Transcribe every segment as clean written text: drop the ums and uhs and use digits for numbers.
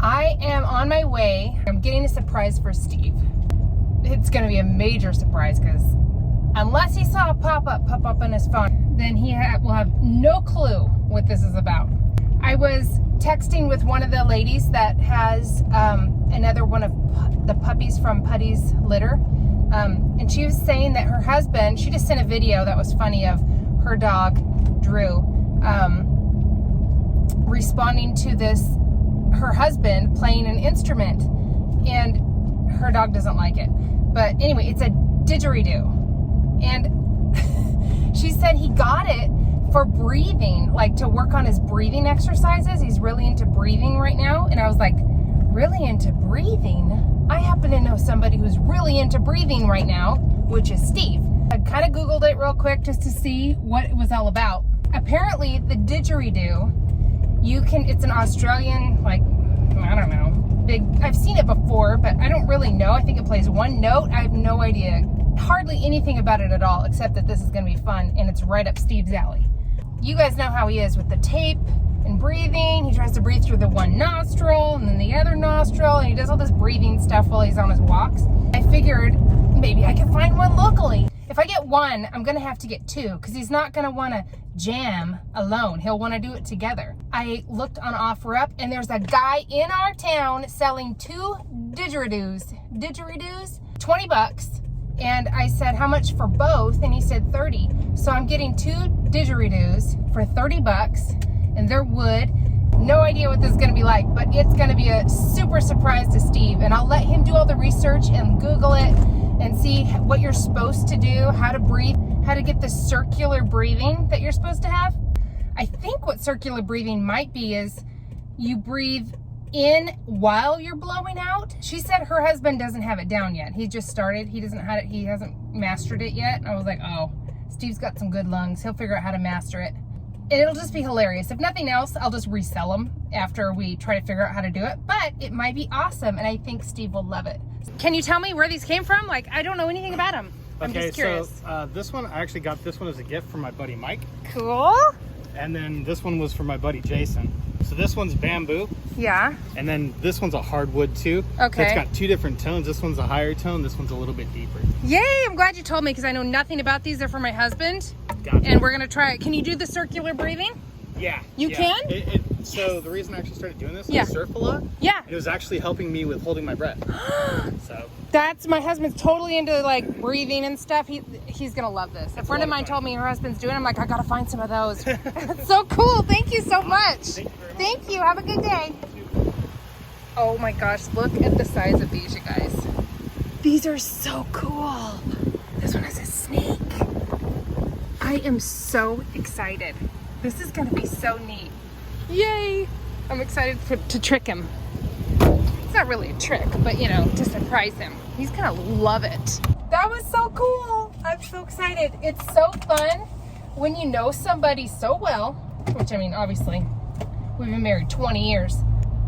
I am on my way. I'm getting a surprise for Steve. It's gonna be a major surprise because unless he saw a pop up on his phone, then he will have no clue what this is about. I was texting with one of the ladies that has another one of the puppies from Putty's litter. And she was saying that her husband, she just sent a video that was funny of her dog, Drew, responding to her husband playing an instrument, and her dog doesn't like it. But anyway, it's a didgeridoo. And she said he got it for breathing, like to work on his breathing exercises. He's really into breathing right now. And I was like, really into breathing? I happen to know somebody who's really into breathing right now, which is Steve. I kind of Googled it real quick just to see what it was all about. Apparently the didgeridoo, it's an Australian, like, I don't know, I've seen it before, but I don't really know. I think it plays one note. I have no idea, hardly anything about it at all, except that this is gonna be fun and it's right up Steve's alley. You guys know how he is with the tape and breathing. He tries to breathe through the one nostril and then the other nostril, and he does all this breathing stuff while he's on his walks. I figured maybe I could find one locally. If I get one, I'm gonna have to get two because he's not gonna wanna jam alone. He'll wanna do it together. I looked on OfferUp and there's a guy in our town selling 2 didgeridoos, 20 bucks. And I said, how much for both? And he said 30. So I'm getting 2 didgeridoos for 30 bucks, and they're wood. No idea what this is gonna be like, but it's gonna be a super surprise to Steve. And I'll let him do all the research and Google it and see what you're supposed to do, how to breathe, how to get the circular breathing that you're supposed to have. I think what circular breathing might be is you breathe in while you're blowing out. She said her husband doesn't have it down yet. He just started. He hasn't mastered it yet. And I was like, oh, Steve's got some good lungs. He'll figure out how to master it. And it'll just be hilarious. If nothing else, I'll just resell them after we try to figure out how to do it. But it might be awesome, and I think Steve will love it. Can you tell me where these came from? Like, I don't know anything about them. I'm just curious. So this one, I actually got this one as a gift from my buddy Mike. Cool. And then this one was from my buddy Jason. So this one's bamboo. Yeah. And then this one's a hardwood too. Okay. So it's got 2 different tones. This one's a higher tone. This one's a little bit deeper. Yay! I'm glad you told me because I know nothing about these. They're for my husband. Gotcha. And we're gonna try it. Can you do the circular breathing? Yeah. You can? So the reason I actually started doing this, I surf a lot. Yeah. It was actually helping me with holding my breath. So. That's, my husband's totally into like breathing and stuff. He's gonna love this. A friend of mine told me her husband's doing it. I'm like, I gotta find some of those. It's so cool. Thank you so much. Thank you very much. Thank you. Have a good day. Oh my gosh, look at the size of these, you guys. These are so cool. This one has a snake. I am so excited. This is gonna be so neat. Yay! I'm excited to trick him. It's not really a trick, but you know, to surprise him. He's gonna love it. That was so cool. I'm so excited. It's so fun when you know somebody so well, which I mean, obviously, we've been married 20 years.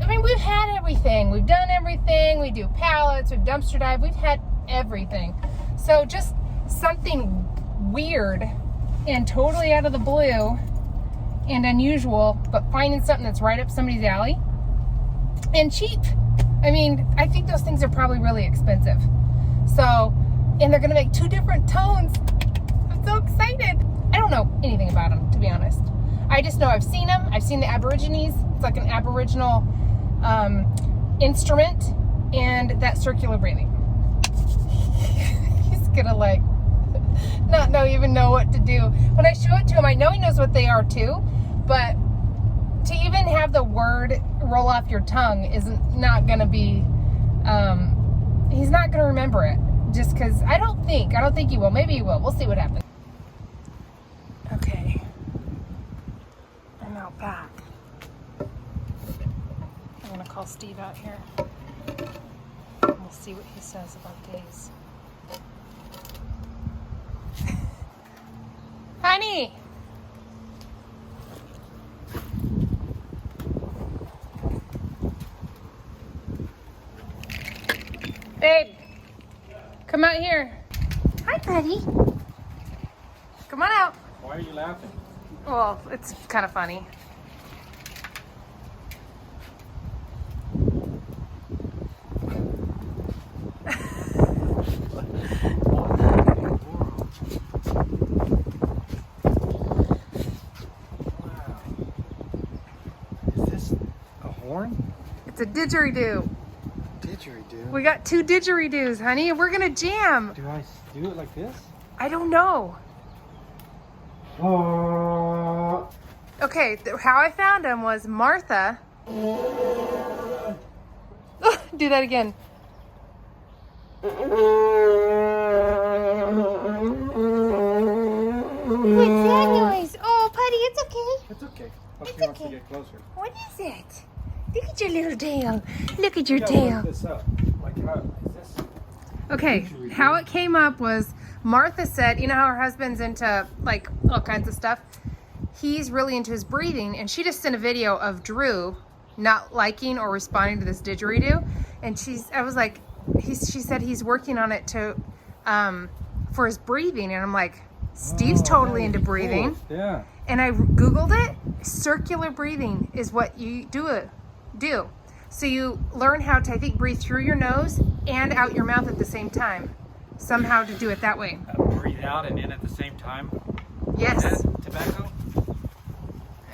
I mean, we've had everything. We've done everything. We do pallets, we've dumpster dive, we've had everything. So just something weird and totally out of the blue and unusual, but finding something that's right up somebody's alley and cheap. I mean, I think those things are probably really expensive. So, and they're gonna make 2 different tones. I'm so excited. I don't know anything about them, to be honest. I just know I've seen them. I've seen the Aborigines. It's like an Aboriginal instrument, and that circular breathing. He's gonna like not even know what to do. When I show it to him, I know he knows what they are too, but to even have the word roll off your tongue is not gonna be, he's not gonna remember it just because I don't think he will. Maybe he will. We'll see what happens. Okay. I'm out back. I'm gonna call Steve out here. And we'll see what he says about days. Honey! Babe, come out here. Hi, buddy. Come on out. Why are you laughing? Well, it's kind of funny. It's a didgeridoo. Didgeridoo? We got 2 didgeridoos, honey, and we're gonna jam. Do I do it like this? I don't know. Oh. Okay, how I found him was Martha. Do that again. What's that noise? Oh, Putty, it's okay. It's okay. It's He wants okay. to get closer. What is it? Look at your little tail. Look at your Look tail. this up. Like how is this? Okay, how it came up was Martha said, you know how her husband's into like all kinds of stuff? He's really into his breathing, and she just sent a video of Drew not liking or responding to this didgeridoo, and she said he's working on it to for his breathing, and I'm like, Steve's totally into breathing. Cool. Yeah. And I Googled it. Circular breathing is what you do. So you learn how to, I think, breathe through your nose and out your mouth at the same time. Somehow to do it that way. Breathe out and in at the same time. Yes. Is that tobacco?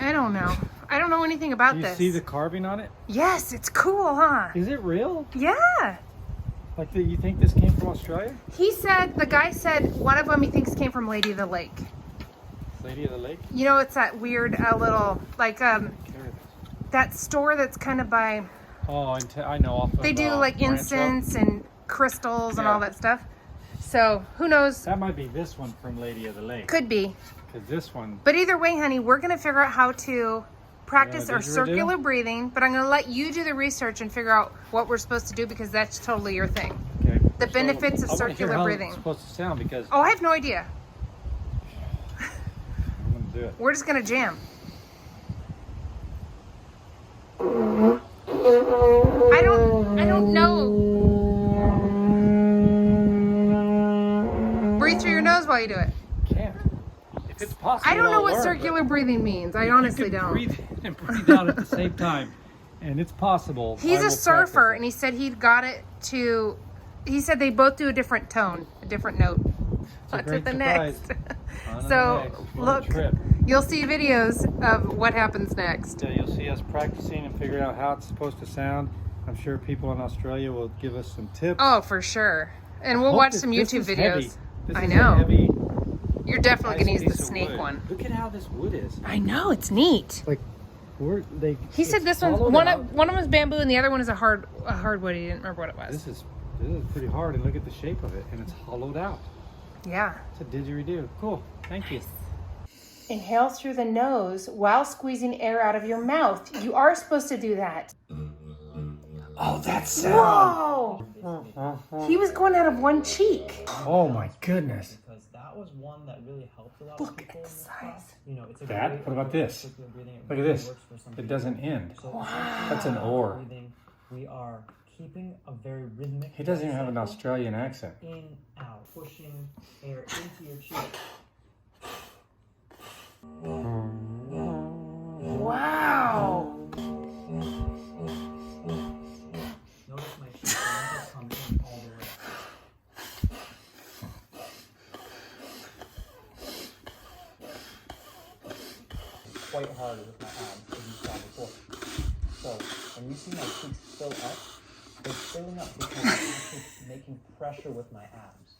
I don't know. I don't know anything about this. Do you see the carving on it? Yes, it's cool, huh? Is it real? Yeah. Like you think this came from Australia? The guy said one of them he thinks came from Lady of the Lake. Lady of the Lake? You know, it's that weird little, like, that store that's kind of by... Oh, I know. Off They of, do like Rancho. incense and crystals and Yeah. all that stuff. So who knows? That might be this one from Lady of the Lake. Could be. Because this one... But either way, honey, we're going to figure out how to practice our didgeridoo? circular breathing. But I'm going to let you do the research and figure out what we're supposed to do, because that's totally your thing. Okay. The benefits of I wanna hear circular how breathing. It's supposed to sound because Oh, I have no idea. I'm going to do it. We're just going to jam. I don't know. Breathe through your nose while you do it. Can't. If it's possible, I don't know it'll what work, circular breathing means. I but honestly you can don't. breathe in and breathe out at the same time. And it's possible. He's I a will surfer, practice and he said he'd got it to. He said they both do a different tone, a different note. a On to great the surprise. next. On to So the next. What a look, trip. you'll see videos of what happens next. You'll see us practicing and figuring out how it's supposed to sound. I'm sure people in Australia will give us some tips. Oh, for sure. And we'll Hope watch that- some this YouTube is videos. heavy. This I is a know. heavy, You're definitely nice gonna use the piece of snake wood. one. Look at how this wood is. I know, it's neat. Like, He said this one's one of them is bamboo and the other one is a hardwood. He didn't remember what it was. This is pretty hard, and look at the shape of it, and it's hollowed out. Yeah. It's a didgeridoo. Cool. Thank you. Inhale through the nose while squeezing air out of your mouth. You are supposed to do that. Oh, that sound. Whoa! He was going out of one cheek. Oh my goodness. Because that was one that really helped a lot Look of people. at the size. You know, it's a That? great What about this? circular breathing. It Look at really this. works for some It people. doesn't end. So That's an oar. breathing, we are keeping a very rhythmic. He doesn't even have an cycle. Australian accent. In, out, pushing air into your cheek. Wow. Notice my cheek just come in all the way. Quite hard with my abs, as you saw before. So when you see my cheeks fill up, they're filling up because I'm actually making pressure with my abs.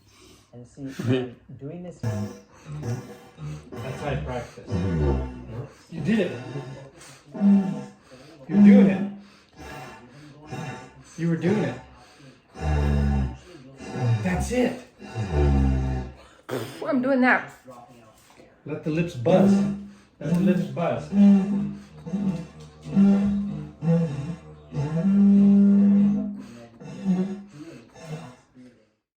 And see, when I'm doing this. That's how I practice. You did it. You're doing it. You were doing it. That's it. I'm doing that. Let the lips buzz. Let the lips buzz.